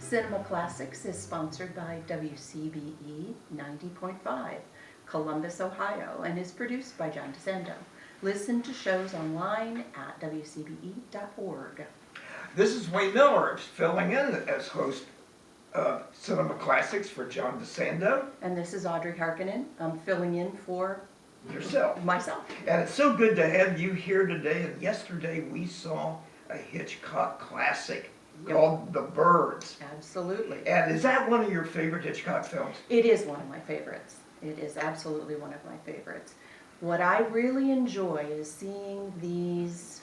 Cinema Classics is sponsored by WCBE 90.5, Columbus, Ohio, and is produced by John DeSando. Listen to shows online at WCBE.org. This is Wayne Miller, filling in as host of Cinema Classics for John DeSando. And this is Audrey Harkonen. I'm filling in for Yourself. myself. And it's so good to have you here today. And yesterday we saw a Hitchcock classic called The Birds. Absolutely. And is that one of your favorite Hitchcock films? It is one of my favorites. It is absolutely one of my favorites. What I really enjoy is seeing these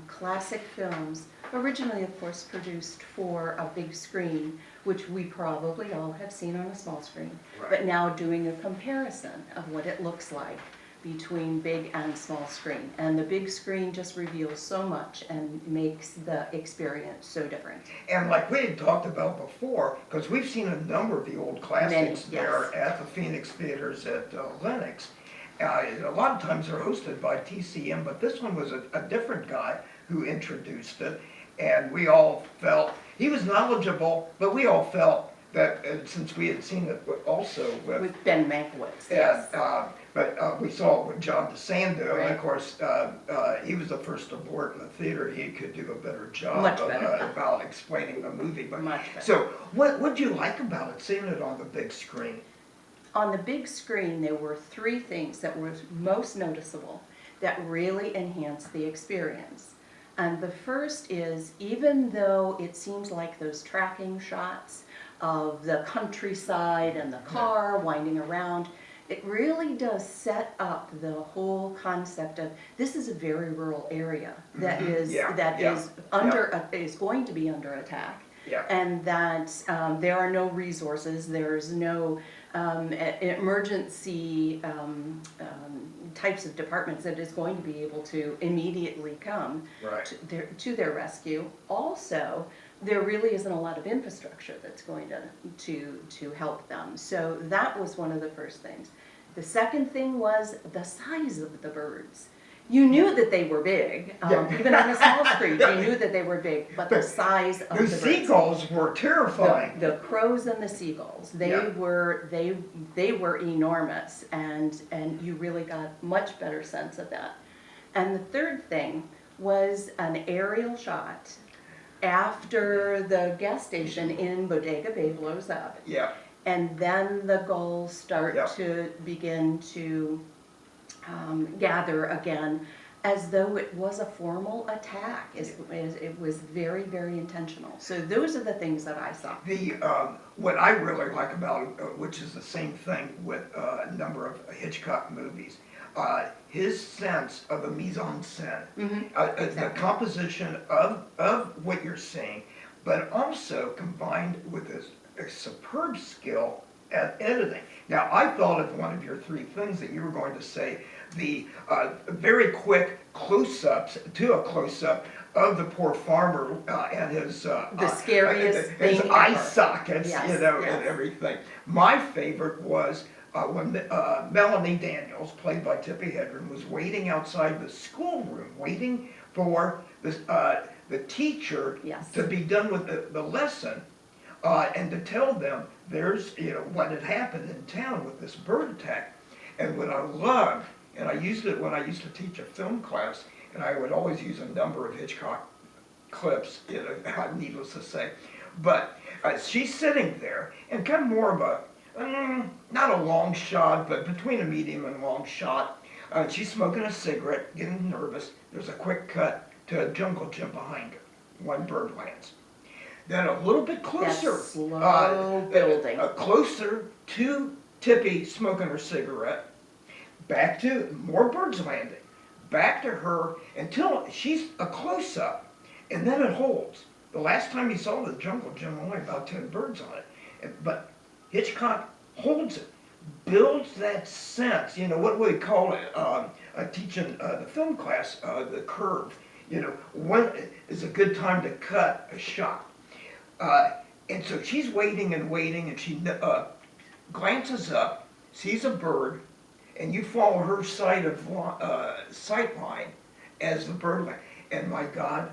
classic films, originally of course produced for a big screen, which we probably all have seen on a small screen, Right. but now doing a comparison of what it looks like between big and small screen. And the big screen just reveals so much and makes the experience so different. And like we had talked about before, because we've seen a number of the old classics Many, there yes. at the Phoenix Theaters at Lenox. A lot of times they're hosted by TCM, but this one was a different guy who introduced it. And we all felt, he was knowledgeable, but we all felt that since we had seen it also With Ben Mankiewicz, and, yes. but we saw it with John DeSando, Right. and of course, he was the first aboard in the theater. He could do a better job Much better. about explaining the movie. But, Much better. so, what did you like about it, seeing it on the big screen? On the big screen, there were three things that were most noticeable that really enhanced the experience. And the first is, even though it seems like those tracking shots of the countryside and the car winding around, it really does set up the whole concept of this is a very rural area that is is going to be under attack. Yeah. And that there are no resources, there's no emergency types of departments that is going to be able to immediately come Right. to their rescue. Also, there really isn't a lot of infrastructure that's going to help them. So that was one of the first things. The second thing was the size of the birds. You knew that they were big, even on a small screen. You knew that they were big, but the size of the Those birds. seagulls were terrifying. The crows and the seagulls, they were enormous, and you really got much better sense of that. And the third thing was an aerial shot after the gas station in Bodega Bay blows up. Yeah. And then the gulls start Yeah. to begin to gather again, as though it was a formal attack. It was very, very intentional. So those are the things that I saw. What I really like about it, which is the same thing with a number of Hitchcock movies, his sense of the mise en scène, the composition of what you're seeing, but also combined with this superb skill at editing. Now, I thought of one of your three things that you were going to say, the very quick close-ups to a close-up of the poor farmer and his The scariest his thing eye ever. sockets, Yes, and yes. everything. My favorite was when Melanie Daniels, played by Tippi Hedren, was waiting outside the schoolroom, waiting for the teacher Yes. to be done with the lesson, and to tell them there's what had happened in town with this bird attack. And what I loved, and I used it when I used to teach a film class, and I would always use a number of Hitchcock clips, needless to say. But she's sitting there, and kind of more of a, not a long shot, but between a medium and long shot. She's smoking a cigarette, getting nervous. There's a quick cut to a jungle gym behind her. One bird lands. Then a little bit closer, That slow building. Closer to Tippi smoking her cigarette, back to more birds landing, back to her until she's a close-up, and then it holds. The last time you saw the jungle gym, only about 10 birds on it, but Hitchcock holds it, builds that sense. What we call it, teaching the film class, the curve. When is a good time to cut a shot. And so she's waiting, and she glances up, sees a bird, and you follow her sight line as the bird lands. And my God,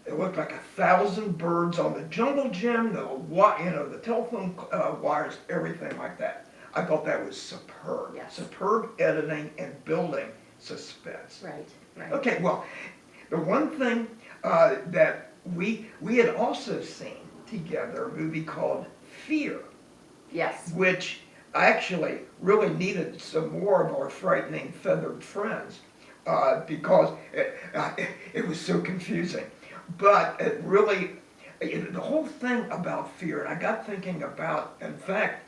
it looked like 1,000 birds on the jungle gym, the telephone wires, everything like that. I thought that was superb. Yes. Superb editing and building suspense. Right, right. Okay, well, the one thing that we had also seen together, a movie called Fear, Yes, which actually really needed some more of our frightening feathered friends because it was so confusing. But it really, the whole thing about Fear, and I got thinking about, in fact,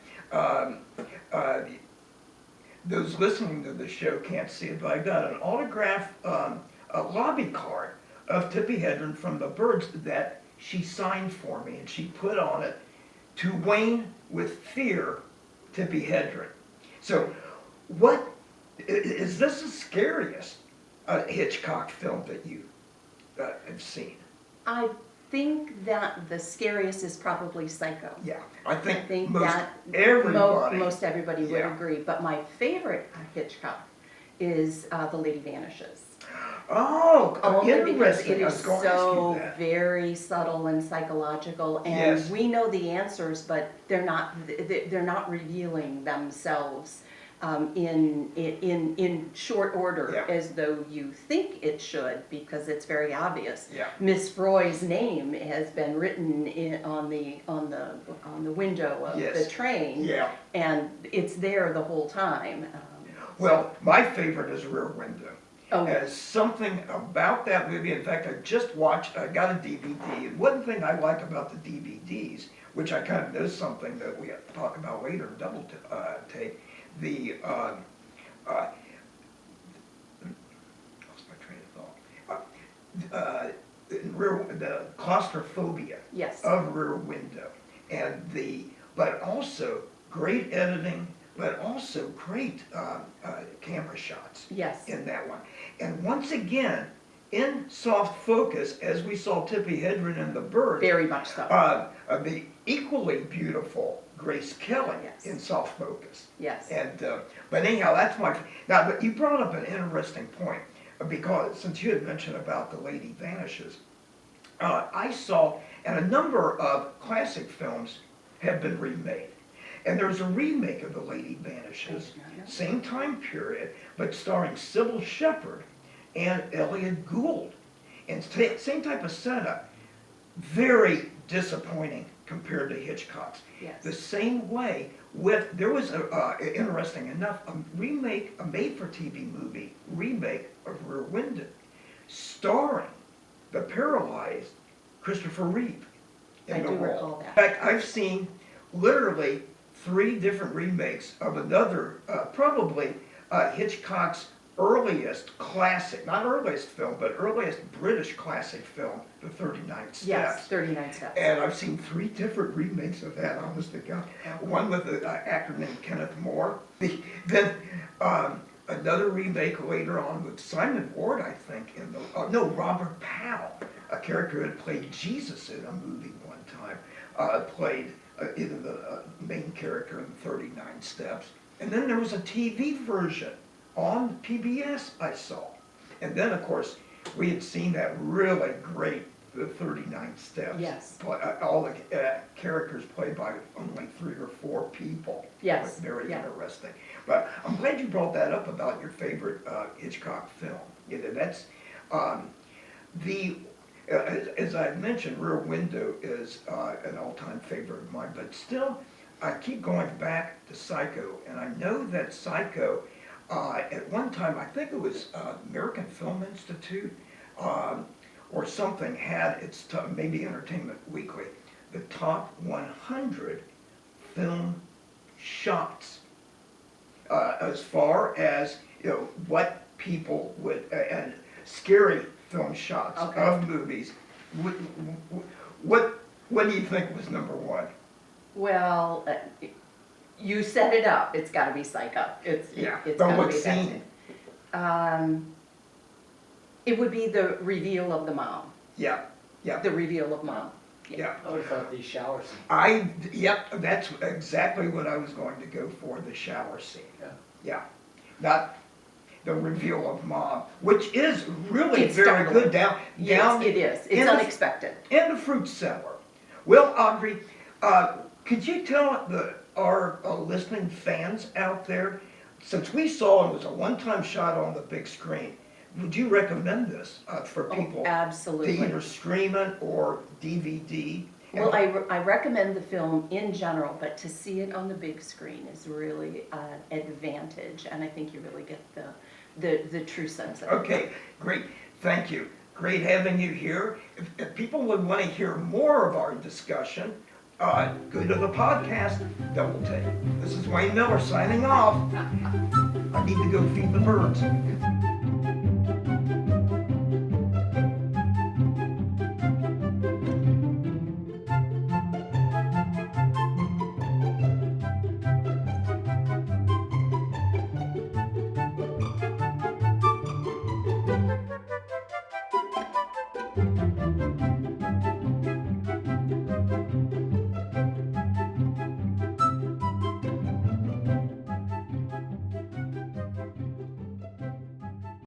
those listening to the show can't see it, but I got an autograph, a lobby card of Tippi Hedren from the Birds that she signed for me, and she put on it, "To Wayne with Fear, Tippi Hedren." So, what is this the scariest Hitchcock film that you have seen? I think that the scariest is probably Psycho. Yeah, I think most everybody would Yeah. agree. But my favorite Hitchcock is The Lady Vanishes. Oh, Only because interesting. it I is was going to ask so you that. very subtle and psychological, and Yes. we know the answers, but they're not revealing themselves in short order, Yeah. as though you think it should, because it's very obvious. Yeah. Miss Froy's name has been written on the window of Yes. the train, Yeah. and it's there the whole time. Well, my favorite is Rear Window. Oh, There's something about that movie. In fact, I got a DVD, and one thing I like about the DVDs, which I kind of know something that we have to talk about later in double take, the lost my train of thought. The claustrophobia yes. of Rear Window, and but also great editing, but also great camera shots Yes. in that one. And once again, in soft focus, as we saw Tippi Hedren in The Birds, Very much so. the equally beautiful Grace Kelly Yes. in soft focus. Yes. And but anyhow, that's now. But you brought up an interesting point because since you had mentioned about The Lady Vanishes, I saw, and a number of classic films have been remade. And there's a remake of The Lady Vanishes, same time period, but starring Sybil Shepherd and Elliot Gould. And same type of setup, very disappointing compared to Hitchcock's. Yes. The same way there was, interesting enough, a made-for-TV movie remake of Rear Window, starring the paralyzed Christopher Reeve in I the do role. recall that. In fact, I've seen literally 3 different remakes of another, probably Hitchcock's earliest classic, not earliest film, but earliest British classic film, The 39 Steps. Yes, 39 Steps. And I've seen 3 different remakes of that, honest to God. One with an actor named Kenneth More. Then another remake later on with Simon Ward, I think, Robert Powell, a character who had played Jesus in a movie one time, played either the main character in 39 Steps. And then there was a TV version on PBS I saw. And then, of course, we had seen that really great The 39 Steps. Yes. All the characters played by only 3 or 4 people. Yes. It was very Yeah. interesting. But I'm glad you brought that up about your favorite Hitchcock film. That's as I mentioned, Rear Window is an all-time favorite of mine, but still, I keep going back to Psycho, and I know that Psycho, at one time, I think it was American Film Institute or something, had its maybe Entertainment Weekly, the top 100 film shots, as far as what people would and scary film shots Okay. of movies. What do you think was number 1? Well, you set it up. It's got to be Psycho. It's But gotta what be that scene? thing. It would be the reveal of the mom. Yeah. The reveal of mom. Yeah. I would have thought the shower scene. Yep, that's exactly what I was going to go for, the shower scene. Yeah. Yeah. Not, the reveal of Mom, which is really It's very startling. good down Yes, it is. in It's the- unexpected. in the fruit cellar. Well, Audrey, could you tell our listening fans out there, since we saw it was a one-time shot on the big screen, would you recommend this for people Oh, to absolutely. either stream it or DVD? Well, I recommend the film in general, but to see it on the big screen is really an advantage, and I think you really get the true sense of it. Okay, great, thank you. Great having you here. If people would want to hear more of our discussion, go to the podcast Double Take. This is Wayne Miller signing off. I need to go feed the birds.